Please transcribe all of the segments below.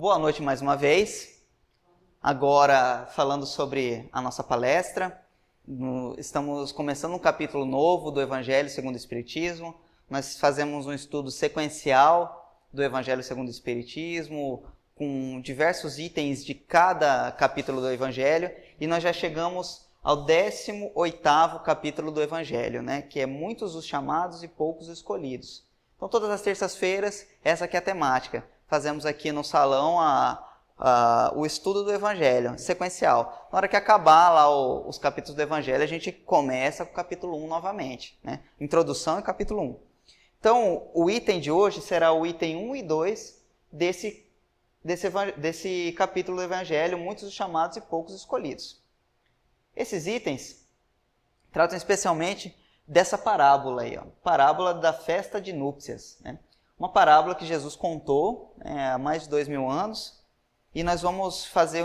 Boa noite mais uma vez. Agora, falando sobre a nossa palestra, estamos começando um capítulo novo do Evangelho segundo o Espiritismo. Nós fazemos um estudo sequencial do Evangelho segundo o Espiritismo, com diversos itens de cada capítulo do Evangelho, e nós já chegamos ao 18º capítulo do Evangelho, né? Que é muitos os chamados e poucos os escolhidos. Então, todas as terças-feiras, essa aqui é a temática. Fazemos aqui no salão o estudo do Evangelho, sequencial. Na hora que acabar lá os capítulos do Evangelho, a gente começa com o capítulo 1 novamente, né? Introdução e capítulo 1. Então, o item de hoje será o item 1 e 2 desse capítulo do Evangelho, muitos os chamados e poucos escolhidos. Esses itens tratam especialmente dessa parábola aí, parábola da festa de núpcias, né? Uma parábola que Jesus contou há mais de 2000 anos, e nós vamos fazer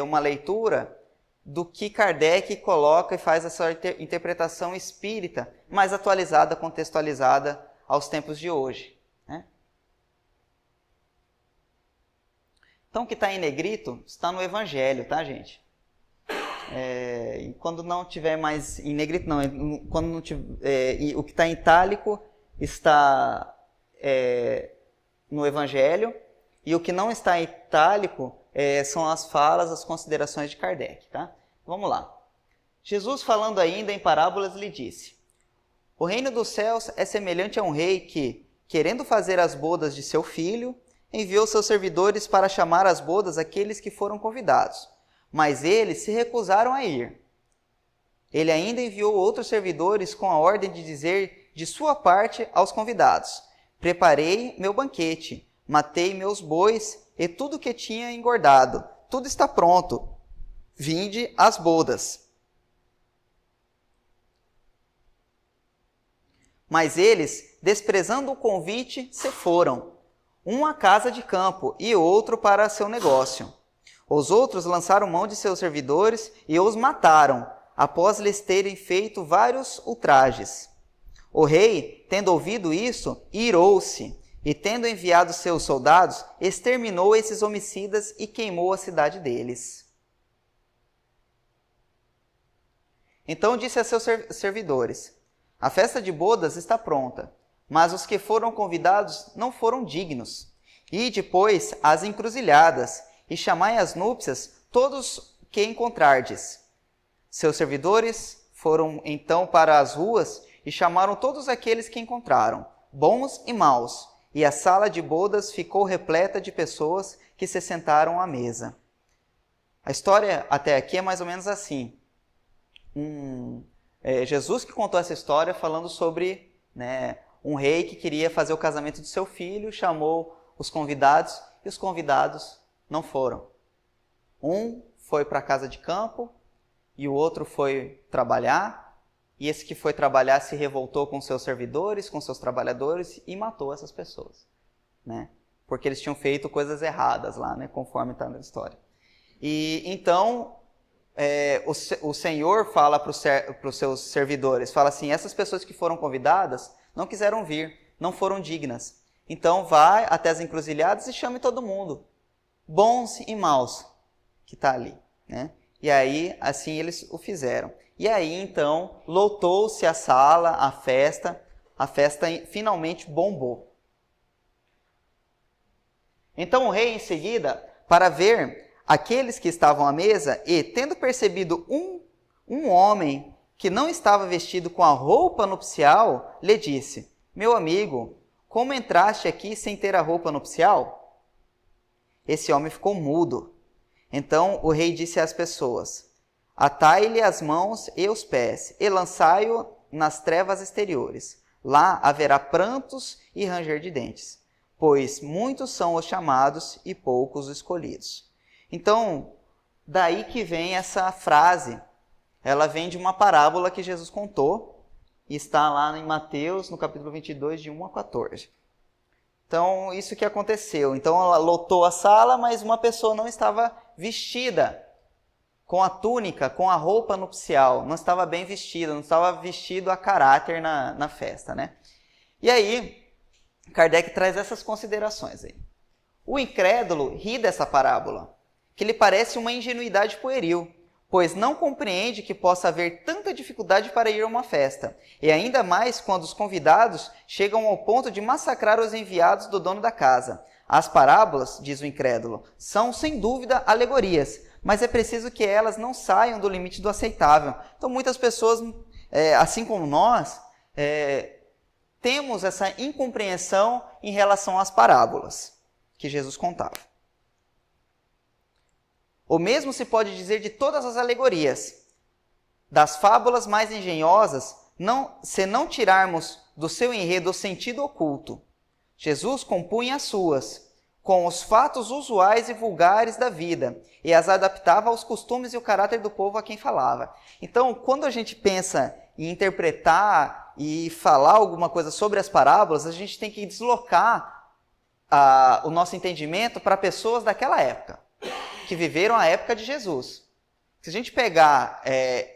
uma leitura do que Kardec coloca e faz essa interpretação espírita, mais atualizada, contextualizada aos tempos de hoje, né? Então, o que está em negrito está no Evangelho, tá, gente? E quando não tiver mais em negrito, não, quando não tiver, o que está em itálico está no Evangelho, e o que não está em itálico são as falas, as considerações de Kardec, tá? Vamos lá. Jesus, falando ainda em parábolas, lhe disse: o reino dos céus é semelhante a um rei que, querendo fazer as bodas de seu filho, enviou seus servidores para chamar às bodas aqueles que foram convidados, mas eles se recusaram a ir. Ele ainda enviou outros servidores com a ordem de dizer de sua parte aos convidados: preparei meu banquete, matei meus bois e tudo que tinha engordado, tudo está pronto, vinde às bodas. Mas eles, desprezando o convite, se foram, um à casa de campo e outro para seu negócio. Os outros lançaram mão de seus servidores e os mataram, após lhes terem feito vários ultrajes. O rei, tendo ouvido isso, irou-se, e tendo enviado seus soldados, exterminou esses homicidas e queimou a cidade deles. Então disse a seus servidores: a festa de bodas está pronta, mas os que foram convidados não foram dignos. E depois às encruzilhadas, e chamai às núpcias todos que encontrardes. Seus servidores foram então para as ruas e chamaram todos aqueles que encontraram, bons e maus, e a sala de bodas ficou repleta de pessoas que se sentaram à mesa. A história até aqui é mais ou menos assim. Jesus que contou essa história falando sobre, né, um rei que queria fazer o casamento do seu filho, chamou os convidados e os convidados não foram. Um foi para a casa de campo e o outro foi trabalhar. E esse que foi trabalhar se revoltou com seus servidores, com seus trabalhadores e matou essas pessoas, né? Porque eles tinham feito coisas erradas lá, né? Conforme está na história. E então o Senhor fala para os seus servidores, fala assim: essas pessoas que foram convidadas não quiseram vir, não foram dignas. Então vai até as encruzilhadas e chame todo mundo, bons e maus, que está ali, né? E aí, assim eles o fizeram. E aí, então, lotou-se a sala, a festa finalmente bombou. Então o rei, em seguida, para ver aqueles que estavam à mesa, e, tendo percebido um homem que não estava vestido com a roupa nupcial, lhe disse: meu amigo, como entraste aqui sem ter a roupa nupcial? Esse homem ficou mudo. Então o rei disse às pessoas: atai-lhe as mãos e os pés, e lançai-o nas trevas exteriores. Lá haverá prantos e ranger de dentes, pois muitos são os chamados e poucos os escolhidos. Então, daí que vem essa frase. Ela vem de uma parábola que Jesus contou, e está lá em Mateus, no capítulo 22, de 1 a 14. Então, isso que aconteceu. Então, ela lotou a sala, mas uma pessoa não estava vestida com a túnica, com a roupa nupcial, não estava bem vestido, não estava vestido a caráter na festa, né? E aí, Kardec traz essas considerações aí. O incrédulo ri dessa parábola, que lhe parece uma ingenuidade pueril, pois não compreende que possa haver tanta dificuldade para ir a uma festa, e ainda mais quando os convidados chegam ao ponto de massacrar os enviados do dono da casa. As parábolas, diz o incrédulo, são sem dúvida alegorias, mas é preciso que elas não saiam do limite do aceitável. Então muitas pessoas, assim como nós, temos essa incompreensão em relação às parábolas que Jesus contava. O mesmo se pode dizer de todas as alegorias. Das fábulas mais engenhosas, se não tirarmos do seu enredo o sentido oculto. Jesus compunha as suas, com os fatos usuais e vulgares da vida, e as adaptava aos costumes e o caráter do povo a quem falava. Então, quando a gente pensa em interpretar e falar alguma coisa sobre as parábolas, a gente tem que deslocar o nosso entendimento para pessoas daquela época, que viveram a época de Jesus. Se a gente pegar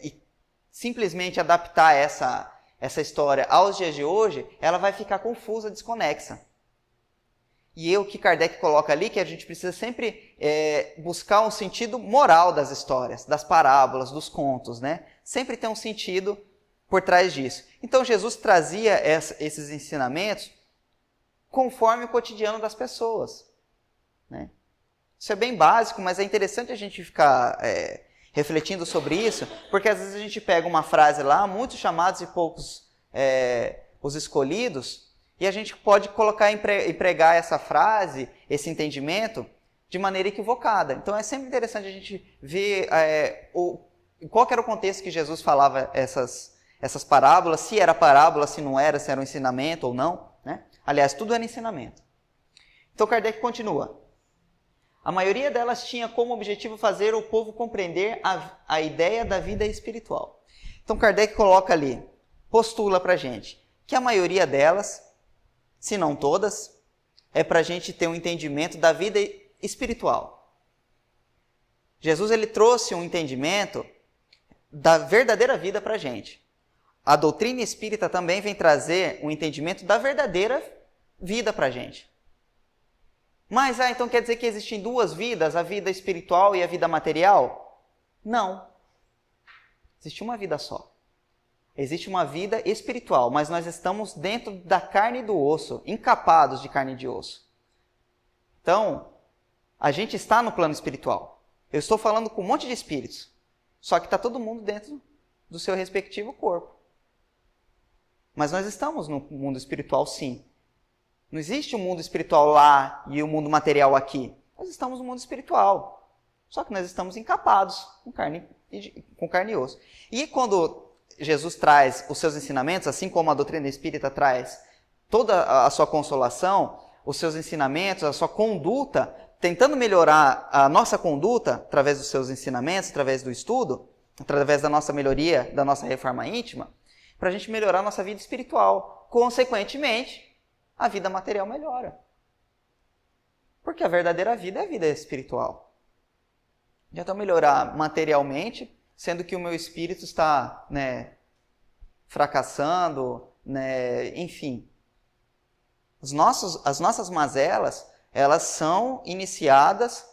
e simplesmente adaptar essa história aos dias de hoje, ela vai ficar confusa, desconexa. E o que Kardec coloca ali, que a gente precisa sempre buscar um sentido moral das histórias, das parábolas, dos contos, né? Sempre tem um sentido por trás disso. Então Jesus trazia esses ensinamentos conforme o cotidiano das pessoas, né? Isso é bem básico, mas é interessante a gente ficar refletindo sobre isso, porque às vezes a gente pega uma frase lá, muitos chamados e poucos os escolhidos, e a gente pode colocar e pregar essa frase, esse entendimento, de maneira equivocada. Então é sempre interessante a gente ver qual era o contexto que Jesus falava essas parábolas, se era parábola, se não era, se era um ensinamento ou não, né? Aliás, tudo era ensinamento. Então Kardec continua. A maioria delas tinha como objetivo fazer o povo compreender a ideia da vida espiritual. Então Kardec coloca ali, postula para a gente, que a maioria delas, se não todas, é para a gente ter um entendimento da vida espiritual. Jesus ele trouxe um entendimento da verdadeira vida para a gente. A doutrina espírita também vem trazer um entendimento da verdadeira vida para a gente. Mas, então quer dizer que existem duas vidas, a vida espiritual e a vida material? Não. Existe uma vida só. Existe uma vida espiritual, mas nós estamos dentro da carne e do osso, encapados de carne e de osso. Então, a gente está no plano espiritual. Eu estou falando com um monte de espíritos, só que está todo mundo dentro do seu respectivo corpo. Mas nós estamos no mundo espiritual, sim. Não existe um mundo espiritual lá e o mundo material aqui. Nós estamos no mundo espiritual. Só que nós estamos encapados com carne e osso. E quando Jesus traz os seus ensinamentos, assim como a doutrina espírita traz toda a sua consolação, os seus ensinamentos, a sua conduta, tentando melhorar a nossa conduta através dos seus ensinamentos, através do estudo, através da nossa melhoria, da nossa reforma íntima, para a gente melhorar a nossa vida espiritual. Consequentemente, a vida material melhora. Porque a verdadeira vida é a vida espiritual. Já estou melhorar materialmente, sendo que o meu espírito está, fracassando, enfim. As nossas mazelas, elas são iniciadas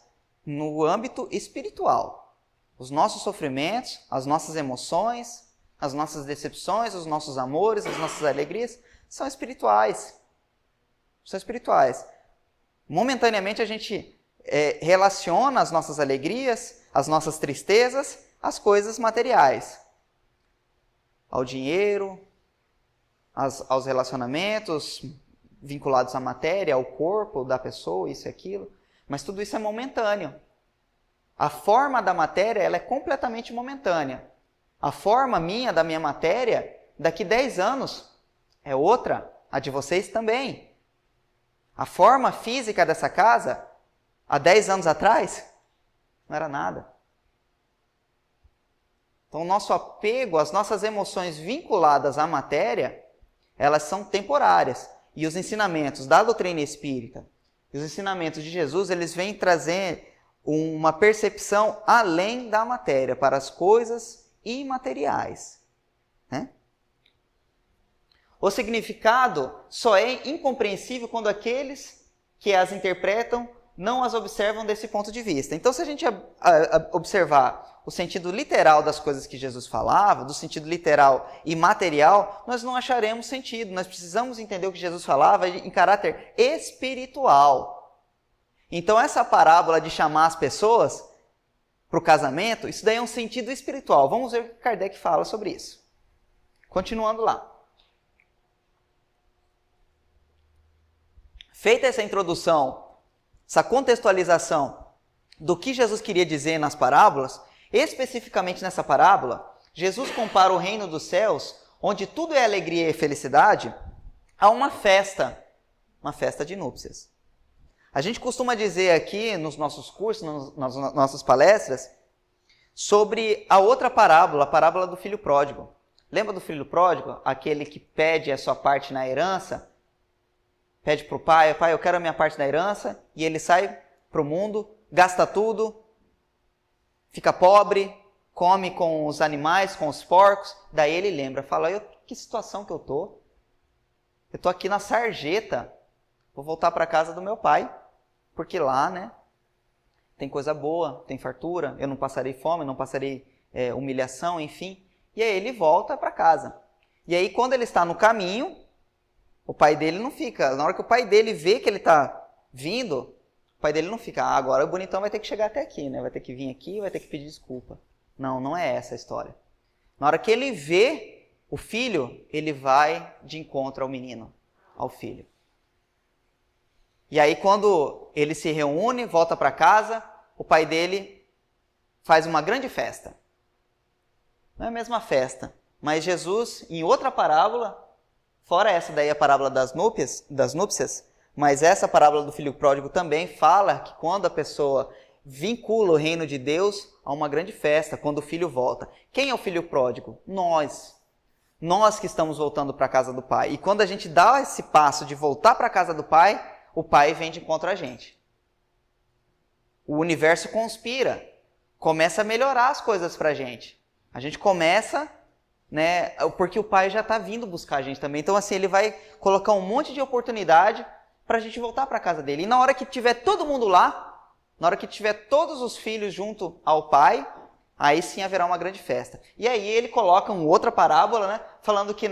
no âmbito espiritual. Os nossos sofrimentos, as nossas emoções, as nossas decepções, os nossos amores, as nossas alegrias, são espirituais. São espirituais. Momentaneamente a gente relaciona as nossas alegrias, as nossas tristezas, às coisas materiais. Ao dinheiro, aos relacionamentos vinculados à matéria, ao corpo da pessoa, isso e aquilo. Mas tudo isso é momentâneo. A forma da matéria ela é completamente momentânea. A forma da minha matéria, daqui 10 anos, é outra. A de vocês também. A forma física dessa casa, há 10 anos atrás, não era nada. Então, o nosso apego, as nossas emoções vinculadas à matéria, elas são temporárias. E os ensinamentos da doutrina espírita, os ensinamentos de Jesus, eles vêm trazer uma percepção além da matéria, para as coisas imateriais, né? O significado só é incompreensível quando aqueles que as interpretam não as observam desse ponto de vista. Então, se a gente observar o sentido literal das coisas que Jesus falava, do sentido literal e material, nós não acharemos sentido. Nós precisamos entender o que Jesus falava em caráter espiritual. Então, essa parábola de chamar as pessoas para o casamento, isso daí é um sentido espiritual. Vamos ver o que Kardec fala sobre isso. Continuando lá. Feita essa introdução, essa contextualização do que Jesus queria dizer nas parábolas, especificamente nessa parábola, Jesus compara o reino dos céus, onde tudo é alegria e felicidade, a uma festa de núpcias. A gente costuma dizer aqui nos nossos cursos, nas nossas palestras, sobre a outra parábola, a parábola do filho pródigo. Lembra do filho pródigo? Aquele que pede a sua parte na herança, pede para o pai, pai, eu quero a minha parte da herança, e ele sai para o mundo, gasta tudo, fica pobre, come com os animais, com os porcos, daí ele lembra, fala, que situação que eu tô? Eu tô aqui na sarjeta, vou voltar para a casa do meu pai, porque lá, né, tem coisa boa, tem fartura, eu não passarei fome, não passarei humilhação, enfim. E aí ele volta para casa. E aí quando ele está no caminho, o pai dele não fica, na hora que o pai dele vê que ele está vindo, o pai dele não fica, agora o bonitão vai ter que chegar até aqui, né? Vai ter que vir aqui, vai ter que pedir desculpa. Não, não é essa a história. Na hora que ele vê o filho, ele vai de encontro ao menino, ao filho. E aí quando ele se reúne, volta para casa, o pai dele faz uma grande festa. Não é a mesma festa, mas Jesus, em outra parábola, fora essa daí a parábola das núpcias, mas essa parábola do filho pródigo também fala que quando a pessoa vincula o reino de Deus a uma grande festa, quando o filho volta. Quem é o filho pródigo? Nós. Nós que estamos voltando para a casa do Pai. E quando a gente dá esse passo de voltar para a casa do Pai, o Pai vem de encontro a gente. O universo conspira, começa a melhorar as coisas para a gente. A gente começa, né, porque o Pai já está vindo buscar a gente também. Então, assim, ele vai colocar um monte de oportunidade para a gente voltar para a casa dele. E na hora que tiver todo mundo lá, na hora que tiver todos os filhos junto ao Pai, aí sim haverá uma grande festa. E aí ele coloca uma outra parábola, né, falando que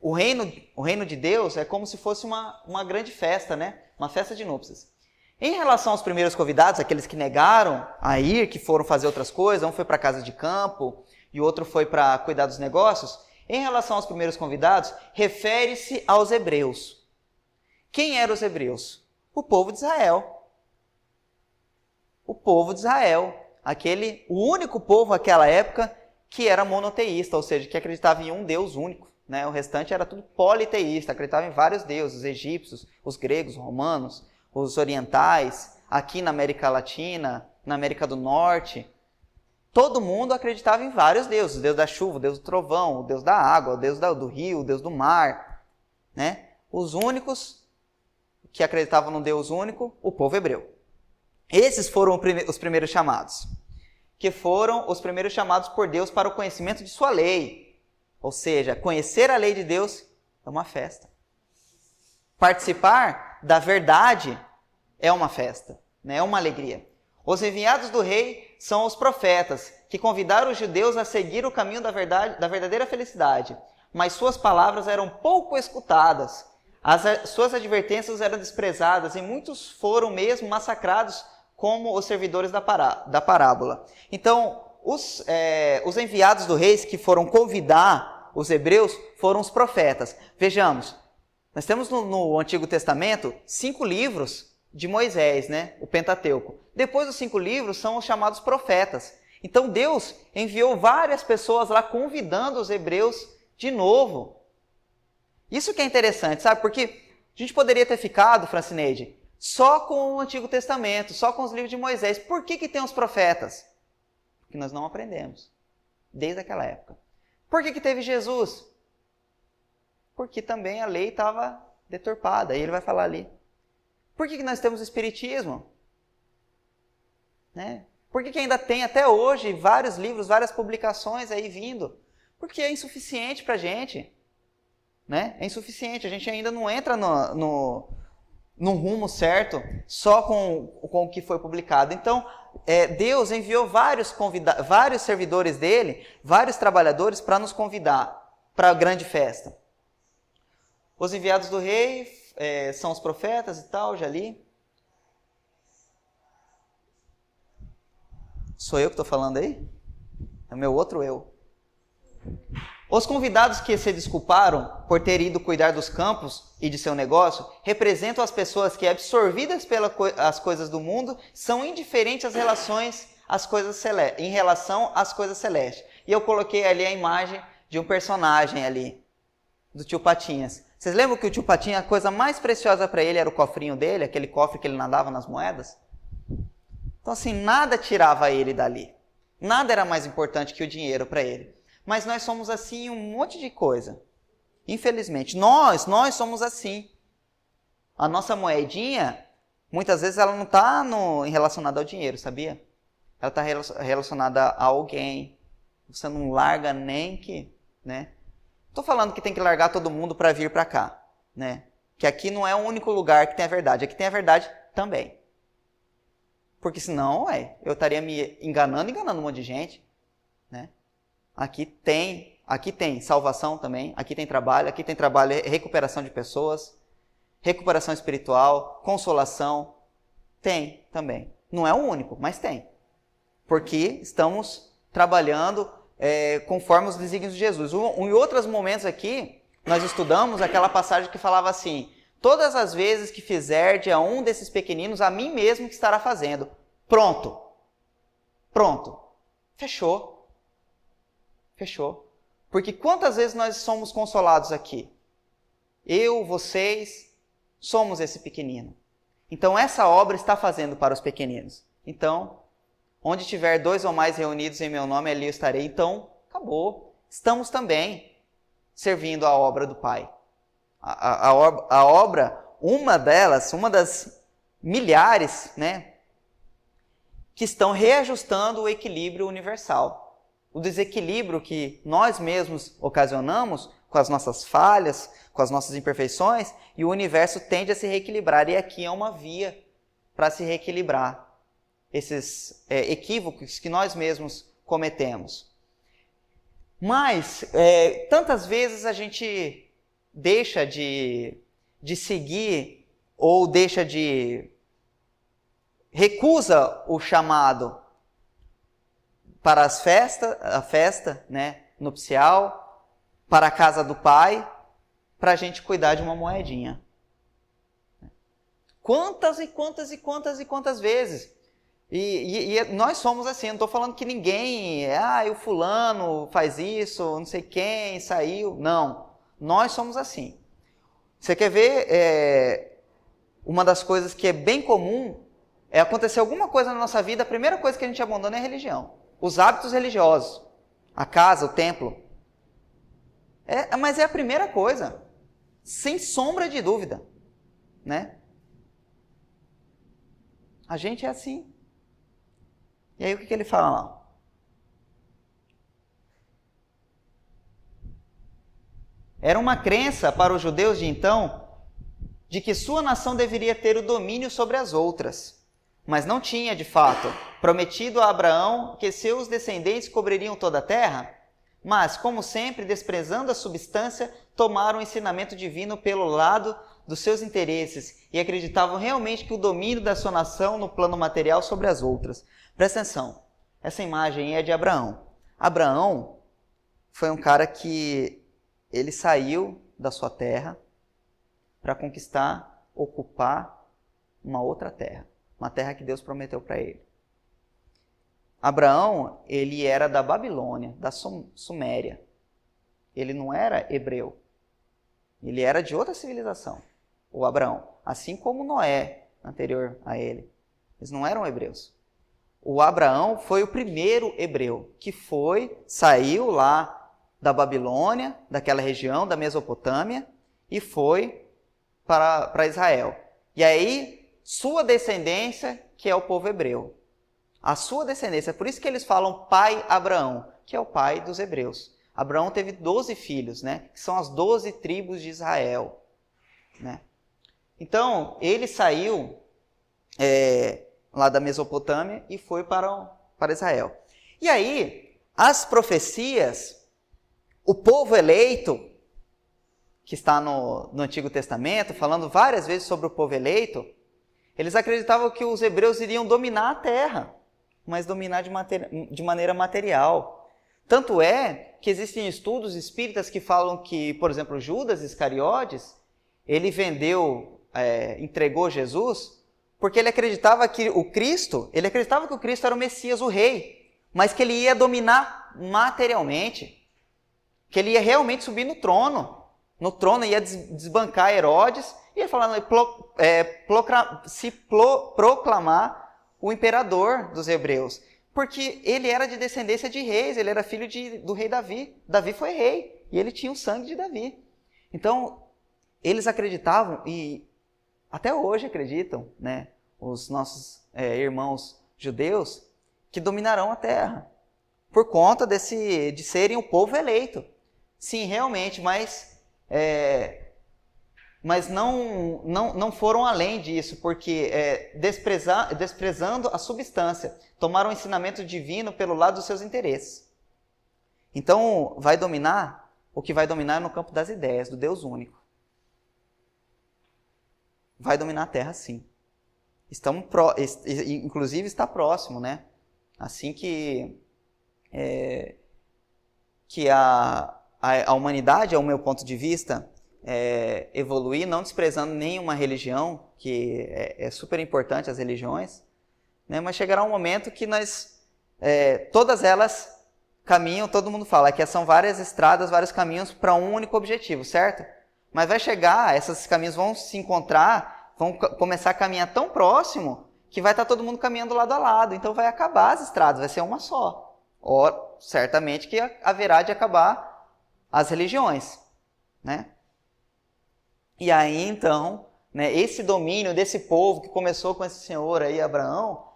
o reino de Deus é como se fosse uma grande festa, né, uma festa de núpcias. Em relação aos primeiros convidados, aqueles que negaram a ir, que foram fazer outras coisas, um foi para a casa de campo e o outro foi para cuidar dos negócios, em relação aos primeiros convidados, refere-se aos hebreus. Quem eram os hebreus? O povo de Israel. O povo de Israel, o único povo naquela época que era monoteísta, ou seja, que acreditava em um Deus único, né? O restante era tudo politeísta, acreditava em vários deuses, os egípcios, os gregos, os romanos, os orientais, aqui na América Latina, na América do Norte. Todo mundo acreditava em vários deuses, o Deus da chuva, o Deus do trovão, o Deus da água, o Deus do rio, o Deus do mar, né? Os únicos que acreditavam num Deus único, o povo hebreu. Esses foram os primeiros chamados, que foram os primeiros chamados por Deus para o conhecimento de sua lei. Ou seja, conhecer a lei de Deus é uma festa. Participar da verdade é uma festa, né? É uma alegria. Os enviados do rei são os profetas, que convidaram os judeus a seguir o caminho da verdadeira felicidade, mas suas palavras eram pouco escutadas. Suas advertências eram desprezadas e muitos foram mesmo massacrados como os servidores da parábola. Então, os enviados do rei que foram convidar os hebreus foram os profetas. Vejamos, nós temos no Antigo Testamento 5 livros de Moisés, né? O Pentateuco. Depois dos 5 livros são os chamados profetas. Então Deus enviou várias pessoas lá convidando os hebreus de novo. Isso que é interessante, sabe? Porque a gente poderia ter ficado, Francineide, só com o Antigo Testamento, só com os livros de Moisés. Por que tem os profetas? Porque nós não aprendemos, desde aquela época. Por que teve Jesus? Porque também a lei estava deturpada, aí ele vai falar ali. Por que nós temos o Espiritismo? Né? Por que ainda tem até hoje vários livros, várias publicações aí vindo? Porque é insuficiente para a gente. Né? É insuficiente, a gente ainda não entra no rumo certo só com o que foi publicado. Então, Deus enviou vários servidores dele, vários trabalhadores para nos convidar para a grande festa. Os enviados do rei são os profetas e tal, já li. Sou eu que estou falando aí? É o meu outro eu. Os convidados que se desculparam por ter ido cuidar dos campos e de seu negócio representam as pessoas que, absorvidas pelas coisas do mundo, são indiferentes em relação às coisas celestes. E eu coloquei ali a imagem de um personagem ali, do tio Patinhas. Vocês lembram que o tio Patinhas, a coisa mais preciosa para ele era o cofrinho dele, aquele cofre que ele nadava nas moedas? Então assim, nada tirava ele dali. Nada era mais importante que o dinheiro para ele. Mas nós somos assim um monte de coisa. Infelizmente, nós somos assim. A nossa moedinha, muitas vezes ela não está relacionada ao dinheiro, sabia? Ela está relacionada a alguém. Você não larga nem que, né? Estou falando que tem que largar todo mundo para vir para cá, né? Que aqui não é o único lugar que tem a verdade. Aqui tem a verdade também. Porque senão, eu estaria me enganando um monte de gente, né? Aqui tem salvação também, aqui tem trabalho recuperação de pessoas, recuperação espiritual, consolação, tem também. Não é o único, mas tem. Porque estamos trabalhando conforme os desígnios de Jesus. Em outros momentos aqui, nós estudamos aquela passagem que falava assim: todas as vezes que fizerde a um desses pequeninos, a mim mesmo que estará fazendo. Pronto. Fechou. Porque quantas vezes nós somos consolados aqui? Eu, vocês, somos esse pequenino. Então essa obra está fazendo para os pequeninos. Então, onde tiver 2 ou mais reunidos em meu nome, ali eu estarei. Então, acabou. Estamos também servindo a obra do Pai. A obra, uma das milhares, né, que estão reajustando o equilíbrio universal. O desequilíbrio que nós mesmos ocasionamos com as nossas falhas, com as nossas imperfeições, e o universo tende a se reequilibrar. E aqui é uma via para se reequilibrar esses equívocos que nós mesmos cometemos. Mas, tantas vezes a gente deixa de seguir ou recusa o chamado para a festa, né, nupcial, para a casa do Pai, para a gente cuidar de uma moedinha. Quantas vezes? E nós somos assim, não estou falando que ninguém, o fulano faz isso, não sei quem saiu. Não, nós somos assim. Você quer ver uma das coisas que é bem comum, é acontecer alguma coisa na nossa vida, a primeira coisa que a gente abandona é a religião. Os hábitos religiosos, a casa, o templo. Mas é a primeira coisa, sem sombra de dúvida, né? A gente é assim. E aí o que ele fala lá? Era uma crença para os judeus de então de que sua nação deveria ter o domínio sobre as outras. Mas não tinha, de fato, prometido a Abraão que seus descendentes cobririam toda a terra? Mas, como sempre, desprezando a substância, tomaram o ensinamento divino pelo lado dos seus interesses e acreditavam realmente que o domínio da sua nação no plano material sobre as outras. Presta atenção, essa imagem é de Abraão. Abraão foi um cara que ele saiu da sua terra para conquistar, ocupar uma outra terra. Uma terra que Deus prometeu para ele. Abraão, ele era da Babilônia, da Suméria. Ele não era hebreu. Ele era de outra civilização, o Abraão. Assim como Noé, anterior a ele. Eles não eram hebreus. O Abraão foi o primeiro hebreu que saiu lá da Babilônia, daquela região, da Mesopotâmia, e foi para Israel. E aí, sua descendência, que é o povo hebreu. A sua descendência, por isso que eles falam pai Abraão, que é o pai dos hebreus. Abraão teve 12 filhos, né? Que são as 12 tribos de Israel, né? Então, ele saiu lá da Mesopotâmia e foi para Israel. E aí, as profecias, o povo eleito, que está no Antigo Testamento, falando várias vezes sobre o povo eleito, eles acreditavam que os hebreus iriam dominar a terra, mas dominar de maneira material. Tanto é que existem estudos espíritas que falam que, por exemplo, Judas Iscariotes, ele entregou Jesus, porque ele acreditava que o Cristo era o Messias, o rei, mas que ele ia dominar materialmente, que ele ia realmente subir no trono ia desbancar Herodes, e ia falar, proclamar o imperador dos hebreus, porque ele era de descendência de reis, ele era filho do rei Davi. Davi foi rei, e ele tinha o sangue de Davi. Então, eles acreditavam, e até hoje acreditam, né, os nossos irmãos judeus, que dominarão a terra, por conta de serem o povo eleito. Sim, realmente, mas não foram além disso, porque desprezando a substância, tomaram o ensinamento divino pelo lado dos seus interesses. Então, o que vai dominar é no campo das ideias, do Deus único. Vai dominar a terra, sim. Inclusive está próximo, né? Assim que a humanidade, ao meu ponto de vista, evoluir, não desprezando nenhuma religião, que é super importante as religiões, né? Mas chegará um momento que todas elas caminham, todo mundo fala que são várias estradas, vários caminhos para um único objetivo, certo? Mas vai chegar, esses caminhos vão se encontrar, vão começar a caminhar tão próximo que vai estar todo mundo caminhando lado a lado. Então vai acabar as estradas, vai ser uma só. Ou certamente que haverá de acabar as religiões, né? E aí então, né, esse domínio desse povo que começou com esse senhor aí, Abraão,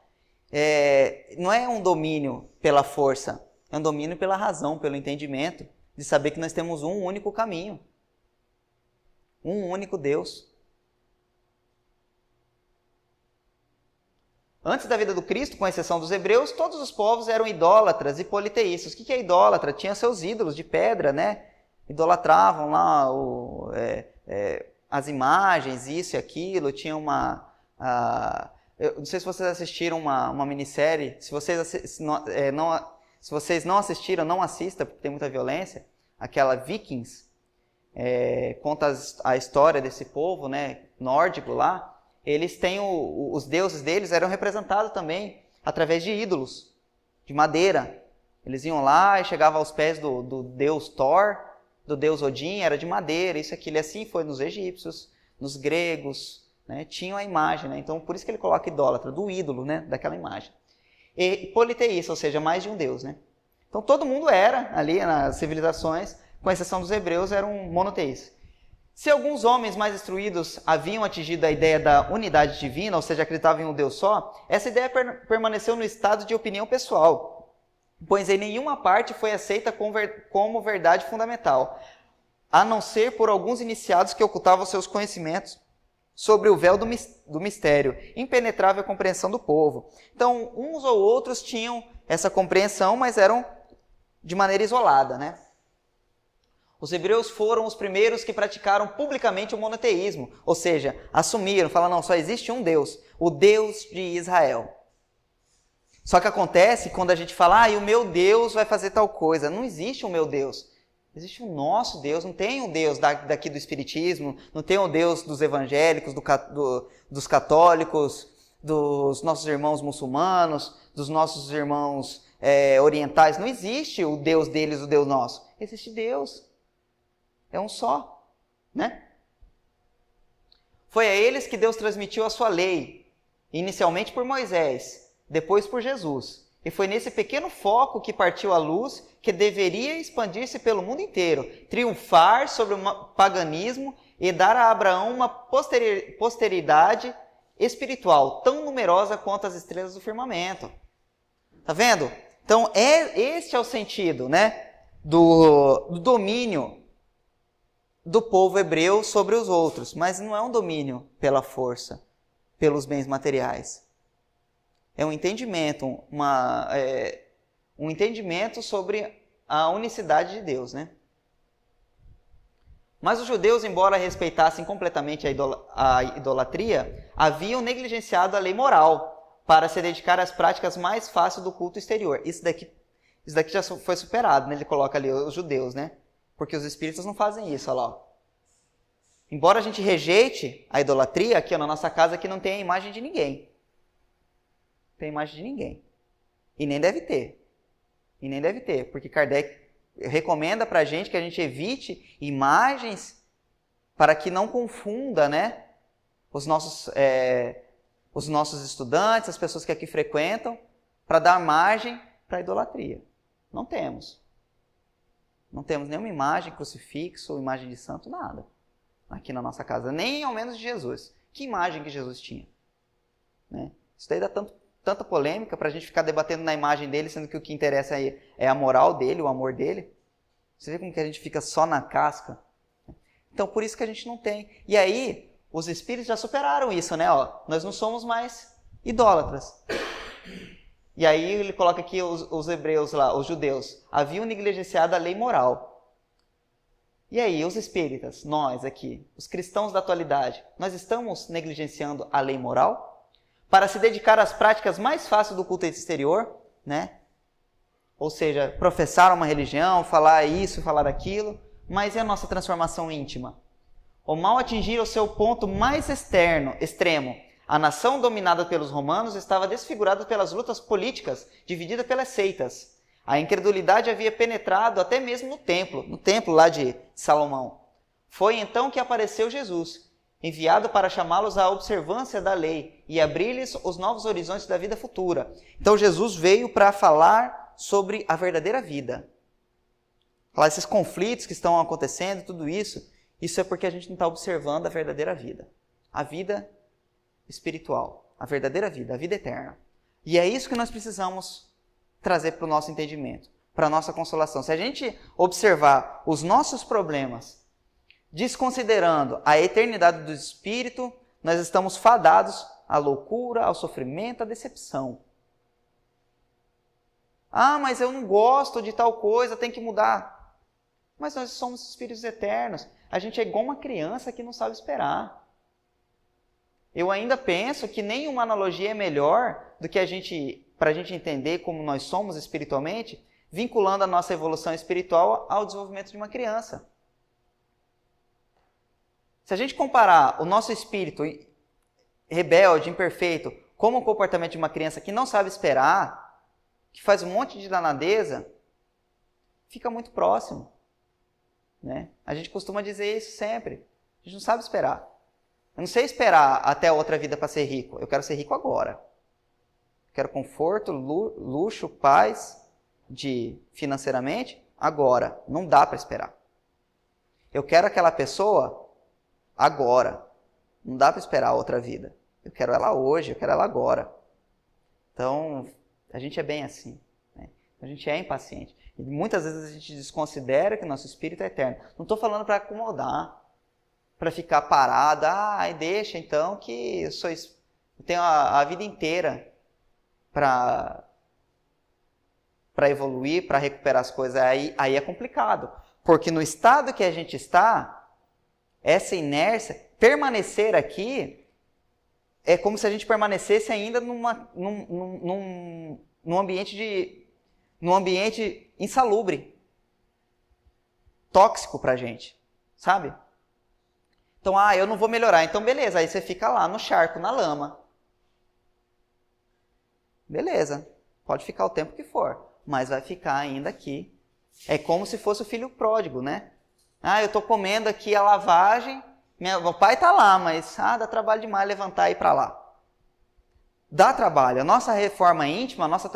não é um domínio pela força, é um domínio pela razão, pelo entendimento, de saber que nós temos um único caminho. Um único Deus. Antes da vida do Cristo, com exceção dos hebreus, todos os povos eram idólatras e politeístas. O que é idólatra? Tinha seus ídolos de pedra, né? Idolatravam lá as imagens, isso e aquilo. Tinha eu não sei se vocês assistiram uma minissérie. Se vocês não assistiram, não assistam, porque tem muita violência. Aquela Vikings. Conta a história desse povo, né, nórdico lá. Eles têm os deuses deles eram representados também através de ídolos de madeira. Eles iam lá e chegavam aos pés do deus Thor, do deus Odin, era de madeira, isso, aquilo. E assim foi nos egípcios, nos gregos, né, tinham a imagem, né? Então por isso que ele coloca idólatra, do ídolo, né, daquela imagem. E politeísta, ou seja, mais de um deus, né? Então todo mundo era ali nas civilizações, com exceção dos hebreus, eram monoteístas. Se alguns homens mais instruídos haviam atingido a ideia da unidade divina, ou seja, acreditavam em um Deus só, essa ideia permaneceu no estado de opinião pessoal, pois em nenhuma parte foi aceita como verdade fundamental, a não ser por alguns iniciados que ocultavam seus conhecimentos sobre o véu do mistério, impenetrável à compreensão do povo. Então, uns ou outros tinham essa compreensão, mas eram de maneira isolada, né? Os hebreus foram os primeiros que praticaram publicamente o monoteísmo, ou seja, assumiram, falaram, não, só existe um Deus, o Deus de Israel. Só que acontece quando a gente fala, e o meu Deus vai fazer tal coisa. Não existe o meu Deus, existe o nosso Deus, não tem um Deus daqui do Espiritismo, não tem um Deus dos evangélicos, dos católicos, dos nossos irmãos muçulmanos, dos nossos irmãos orientais. Não existe o Deus deles, o Deus nosso. Existe Deus. É um só, né? Foi a eles que Deus transmitiu a sua lei, inicialmente por Moisés, depois por Jesus. E foi nesse pequeno foco que partiu a luz, que deveria expandir-se pelo mundo inteiro, triunfar sobre o paganismo e dar a Abraão uma posteridade espiritual tão numerosa quanto as estrelas do firmamento. Tá vendo? Então, este é o sentido, né, do domínio do povo hebreu sobre os outros, mas não é um domínio pela força, pelos bens materiais. É um entendimento, um entendimento sobre a unicidade de Deus, né? Mas os judeus, embora respeitassem completamente a idolatria, haviam negligenciado a lei moral para se dedicar às práticas mais fáceis do culto exterior. Isso daqui já foi superado, né? Ele coloca ali os judeus, né? Porque os espíritas não fazem isso, olha lá. Embora a gente rejeite a idolatria, aqui na nossa casa aqui não tem a imagem de ninguém. Não tem imagem de ninguém. E nem deve ter. Porque Kardec recomenda para a gente que a gente evite imagens para que não confunda, né, os nossos estudantes, as pessoas que aqui frequentam, para dar margem para a idolatria. Não temos. Não temos nenhuma imagem, crucifixo, imagem de santo, nada. Aqui na nossa casa, nem ao menos de Jesus. Que imagem que Jesus tinha? Né? Isso daí dá tanta polêmica para a gente ficar debatendo na imagem dele, sendo que o que interessa aí é a moral dele, o amor dele. Você vê como que a gente fica só na casca? Então, por isso que a gente não tem. E aí, os espíritos já superaram isso, né? Ó, nós não somos mais idólatras. E aí ele coloca aqui os hebreus lá, os judeus, haviam negligenciado a lei moral. E aí, os espíritas, nós aqui, os cristãos da atualidade, nós estamos negligenciando a lei moral para se dedicar às práticas mais fáceis do culto exterior, né? Ou seja, professar uma religião, falar isso, falar aquilo, mas e a nossa transformação íntima? O mal atingira o seu ponto mais extremo. A nação dominada pelos romanos estava desfigurada pelas lutas políticas, dividida pelas seitas. A incredulidade havia penetrado até mesmo no templo lá de Salomão. Foi então que apareceu Jesus, enviado para chamá-los à observância da lei e abrir-lhes os novos horizontes da vida futura. Então Jesus veio para falar sobre a verdadeira vida. Falar esses conflitos que estão acontecendo, tudo isso é porque a gente não está observando a verdadeira vida. A vida espiritual, a verdadeira vida, a vida eterna. E é isso que nós precisamos trazer para o nosso entendimento, para a nossa consolação. Se a gente observar os nossos problemas, desconsiderando a eternidade do Espírito, nós estamos fadados à loucura, ao sofrimento, à decepção. Ah, mas eu não gosto de tal coisa, tem que mudar. Mas nós somos espíritos eternos. A gente é igual uma criança que não sabe esperar. Eu ainda penso que nenhuma analogia é melhor do que para a gente entender como nós somos espiritualmente, vinculando a nossa evolução espiritual ao desenvolvimento de uma criança. Se a gente comparar o nosso espírito rebelde, imperfeito, como o comportamento de uma criança que não sabe esperar, que faz um monte de danadeza, fica muito próximo. Né? A gente costuma dizer isso sempre. A gente não sabe esperar. Eu não sei esperar até a outra vida para ser rico. Eu quero ser rico agora. Quero conforto, luxo, paz financeiramente agora. Não dá para esperar. Eu quero aquela pessoa agora. Não dá para esperar a outra vida. Eu quero ela hoje, eu quero ela agora. Então, a gente é bem assim. Né? A gente é impaciente. E muitas vezes a gente desconsidera que o nosso espírito é eterno. Não estou falando para acomodar, para ficar parado. Deixa então que eu tenho a vida inteira para evoluir, para recuperar as coisas. Aí é complicado. Porque no estado que a gente está, essa inércia, permanecer aqui, é como se a gente permanecesse ainda num ambiente insalubre, tóxico pra gente, sabe? Então, eu não vou melhorar. Então, beleza, aí você fica lá no charco, na lama. Beleza, pode ficar o tempo que for, mas vai ficar ainda aqui. É como se fosse o filho pródigo, né? Eu tô comendo aqui a lavagem, meu pai tá lá, mas dá trabalho demais levantar e ir para lá. Dá trabalho. A nossa reforma íntima, a nossa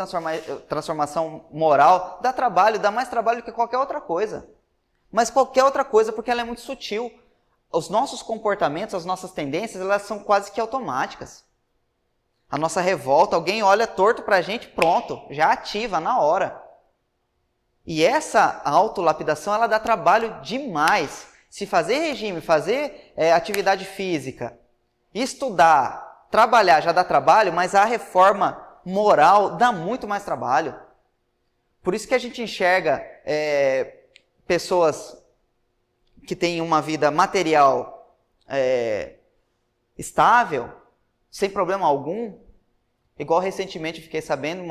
transformação moral, dá mais trabalho do que qualquer outra coisa. Mas qualquer outra coisa, porque ela é muito sutil. Os nossos comportamentos, as nossas tendências, elas são quase que automáticas. A nossa revolta, alguém olha torto pra gente, pronto, já ativa na hora. E essa autolapidação, ela dá trabalho demais. Se fazer regime, fazer atividade física, estudar, trabalhar já dá trabalho, mas a reforma moral dá muito mais trabalho. Por isso que a gente enxerga pessoas que têm uma vida material estável, sem problema algum. Igual recentemente eu fiquei sabendo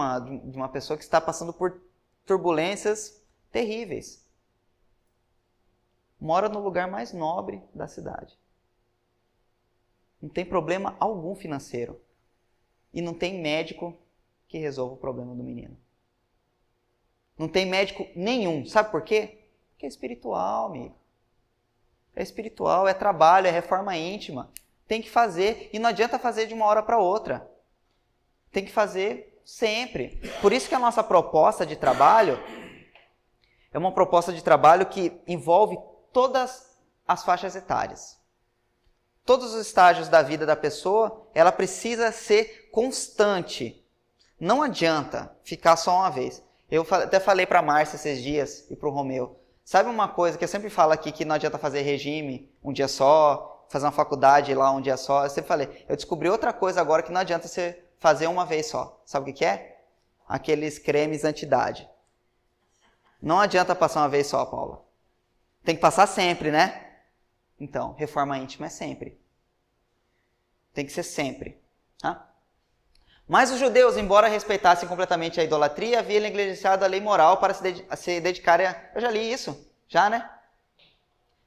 de uma pessoa que está passando por turbulências terríveis. Mora no lugar mais nobre da cidade. Não tem problema algum financeiro. E não tem médico que resolva o problema do menino. Não tem médico nenhum. Sabe por quê? Porque é espiritual, amigo. É espiritual, é trabalho, é reforma íntima. Tem que fazer. E não adianta fazer de uma hora para outra. Tem que fazer sempre. Por isso que a nossa proposta de trabalho é uma proposta de trabalho que envolve todas as faixas etárias. Todos os estágios da vida da pessoa, ela precisa ser constante. Não adianta ficar só uma vez. Eu até falei para a Márcia esses dias e para o Romeu. Sabe uma coisa que eu sempre falo aqui, que não adianta fazer regime um dia só, fazer uma faculdade lá um dia só. Eu sempre falei, eu descobri outra coisa agora que não adianta você fazer uma vez só. Sabe o que é? Aqueles cremes anti-idade. Não adianta passar uma vez só, Paula. Tem que passar sempre, né? Então, reforma íntima é sempre. Tem que ser sempre. Tá? Mas os judeus, embora respeitassem completamente a idolatria, haviam negligenciado a lei moral para se dedicarem a... Eu já li isso. Já, né?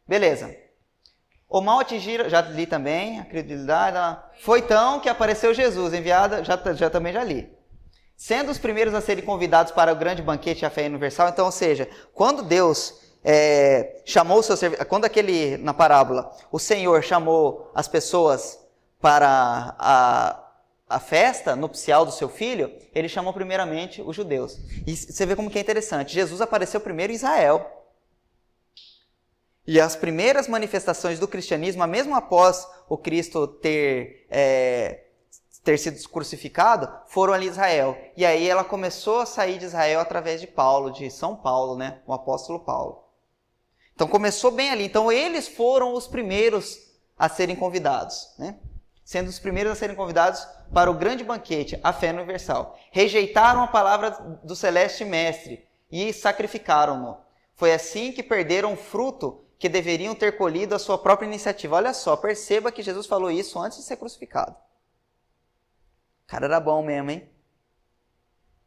Beleza. O mal atingiram... Já li também. A credibilidade... Foi então que apareceu Jesus, enviado... Já também já li. Sendo os primeiros a serem convidados para o grande banquete e a fé universal. Então, ou seja, quando Deus... chamou o seu serviço, quando na parábola, o Senhor chamou as pessoas para a festa nupcial do seu filho, ele chamou primeiramente os judeus. E você vê como que é interessante, Jesus apareceu primeiro em Israel. E as primeiras manifestações do cristianismo, mesmo após o Cristo ter sido crucificado, foram ali em Israel. E aí ela começou a sair de Israel através de Paulo, de São Paulo, né? O apóstolo Paulo. Então começou bem ali. Então eles foram os primeiros a serem convidados, né? Sendo os primeiros a serem convidados para o grande banquete, a fé universal. Rejeitaram a palavra do celeste mestre e sacrificaram-no. Foi assim que perderam o fruto que deveriam ter colhido a sua própria iniciativa. Olha só, perceba que Jesus falou isso antes de ser crucificado. O cara era bom mesmo, hein?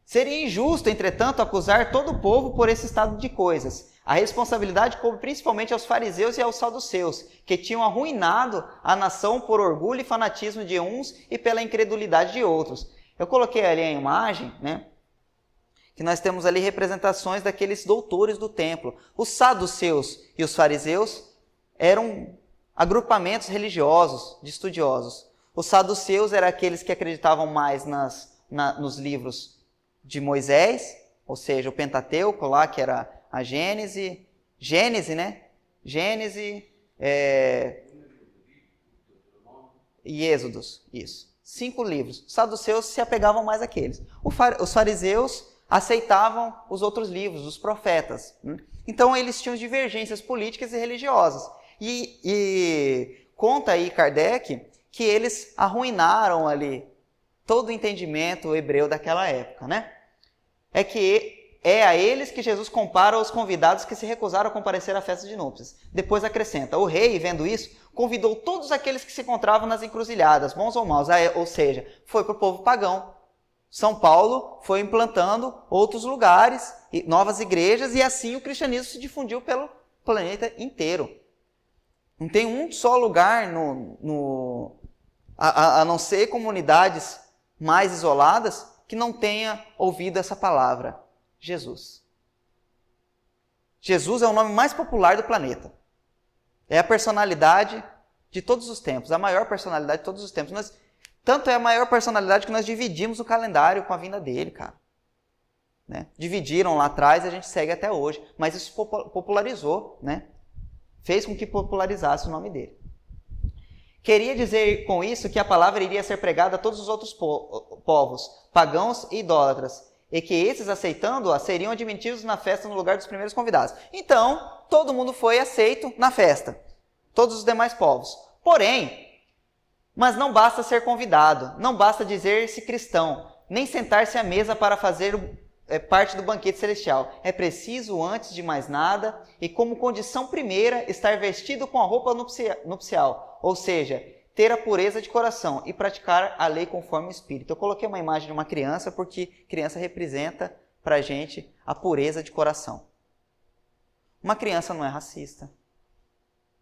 Seria injusto, entretanto, acusar todo o povo por esse estado de coisas. A responsabilidade coube principalmente aos fariseus e aos saduceus, que tinham arruinado a nação por orgulho e fanatismo de uns e pela incredulidade de outros. Eu coloquei ali a imagem, né? Que nós temos ali representações daqueles doutores do templo. Os saduceus e os fariseus eram agrupamentos religiosos, de estudiosos. Os saduceus eram aqueles que acreditavam mais nos livros de Moisés, ou seja, o Pentateuco lá, que era a Gênese, né? Gênese e Êxodos, isso. 5 livros. Os saduceus se apegavam mais àqueles. Os fariseus aceitavam os outros livros, os profetas. Então eles tinham divergências políticas e religiosas. E conta aí Kardec que eles arruinaram ali todo o entendimento hebreu daquela época, né? É a eles que Jesus compara os convidados que se recusaram a comparecer à festa de núpcias. Depois acrescenta, o rei, vendo isso, convidou todos aqueles que se encontravam nas encruzilhadas, bons ou maus, ou seja, foi para o povo pagão. São Paulo foi implantando outros lugares, novas igrejas, e assim o cristianismo se difundiu pelo planeta inteiro. Não tem um só lugar, a não ser comunidades mais isoladas, que não tenha ouvido essa palavra. Jesus. Jesus é o nome mais popular do planeta. É a personalidade de todos os tempos, a maior personalidade de todos os tempos. Tanto é a maior personalidade que nós dividimos o calendário com a vinda dele, cara. Né? Dividiram lá atrás e a gente segue até hoje. Mas isso popularizou, né? Fez com que popularizasse o nome dele. Queria dizer com isso que a palavra iria ser pregada a todos os outros povos, pagãos e idólatras. e que esses, aceitando-a, seriam admitidos na festa no lugar dos primeiros convidados. Então, todo mundo foi aceito na festa, todos os demais povos. Porém, mas não basta ser convidado, não basta dizer-se cristão, nem sentar-se à mesa para fazer parte do banquete celestial. É preciso, antes de mais nada, e como condição primeira, estar vestido com a roupa nupcial, ou seja, ter a pureza de coração e praticar a lei conforme o Espírito. Eu coloquei uma imagem de uma criança porque criança representa para a gente a pureza de coração. Uma criança não é racista,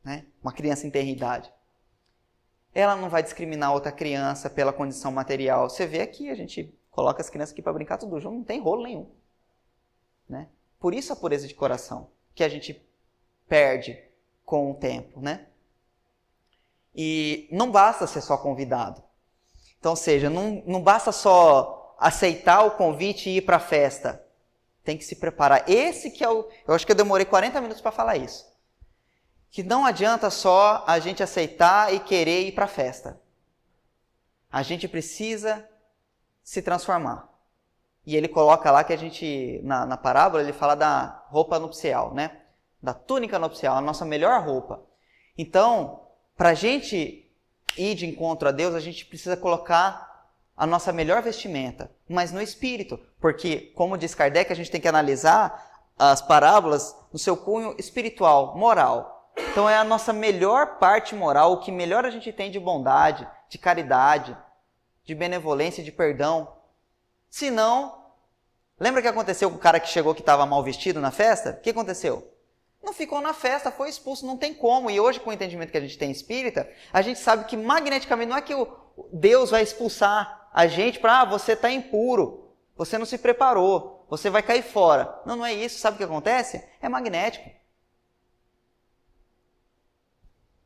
né? Uma criança em tenra idade. Ela não vai discriminar outra criança pela condição material. Você vê aqui, a gente coloca as crianças aqui para brincar tudo junto, não tem rolo nenhum, né? Por isso a pureza de coração, que a gente perde com o tempo, né? E não basta ser só convidado. Então, ou seja, não basta só aceitar o convite e ir para a festa. Tem que se preparar. Esse que é o... Eu acho que eu demorei 40 minutos para falar isso. Que não adianta só a gente aceitar e querer ir para a festa. A gente precisa se transformar. E ele coloca lá que a gente, na parábola, ele fala da roupa nupcial, né? Da túnica nupcial, a nossa melhor roupa. Então, para a gente ir de encontro a Deus, a gente precisa colocar a nossa melhor vestimenta, mas no espírito. Porque, como diz Kardec, a gente tem que analisar as parábolas no seu cunho espiritual, moral. Então é a nossa melhor parte moral, o que melhor a gente tem de bondade, de caridade, de benevolência, de perdão. Se não, lembra o que aconteceu com o cara que chegou que estava mal vestido na festa? O que aconteceu? Não ficou na festa, foi expulso, não tem como. E hoje, com o entendimento que a gente tem espírita, a gente sabe que magneticamente não é que Deus vai expulsar a gente para, você está impuro, você não se preparou, você vai cair fora. Não, não é isso. Sabe o que acontece? É magnético.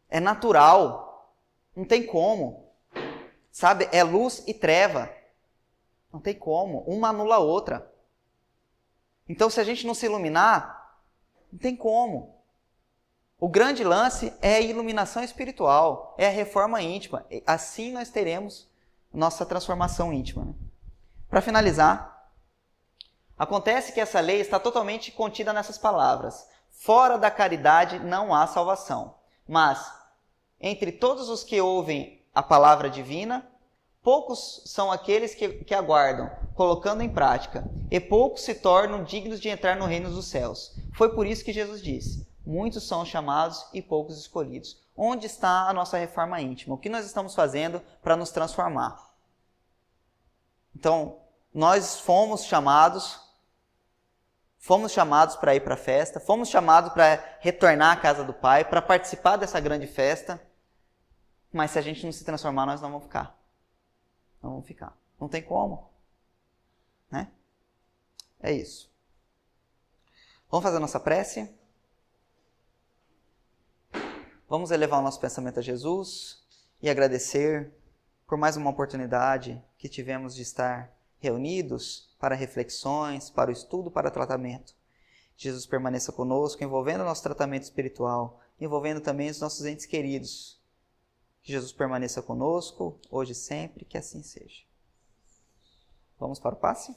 É natural. Não tem como. Sabe? É luz e treva. Não tem como. Uma anula a outra. Então, se a gente não se iluminar, não tem como. O grande lance é a iluminação espiritual, é a reforma íntima. Assim nós teremos nossa transformação íntima, né? Para finalizar, acontece que essa lei está totalmente contida nessas palavras. Fora da caridade não há salvação. Mas, entre todos os que ouvem a palavra divina, poucos são aqueles que aguardam, colocando em prática, e poucos se tornam dignos de entrar no reino dos céus. Foi por isso que Jesus disse: muitos são chamados e poucos escolhidos. Onde está a nossa reforma íntima? O que nós estamos fazendo para nos transformar? Então, nós fomos chamados para ir para a festa, fomos chamados para retornar à casa do Pai, para participar dessa grande festa, mas se a gente não se transformar, nós não vamos ficar. Não vamos ficar. Não tem como. Né? É isso. Vamos fazer a nossa prece? Vamos elevar o nosso pensamento a Jesus e agradecer por mais uma oportunidade que tivemos de estar reunidos para reflexões, para o estudo, para o tratamento. Jesus permaneça conosco, envolvendo o nosso tratamento espiritual, envolvendo também os nossos entes queridos. Que Jesus permaneça conosco, hoje e sempre, que assim seja. Vamos para o passe?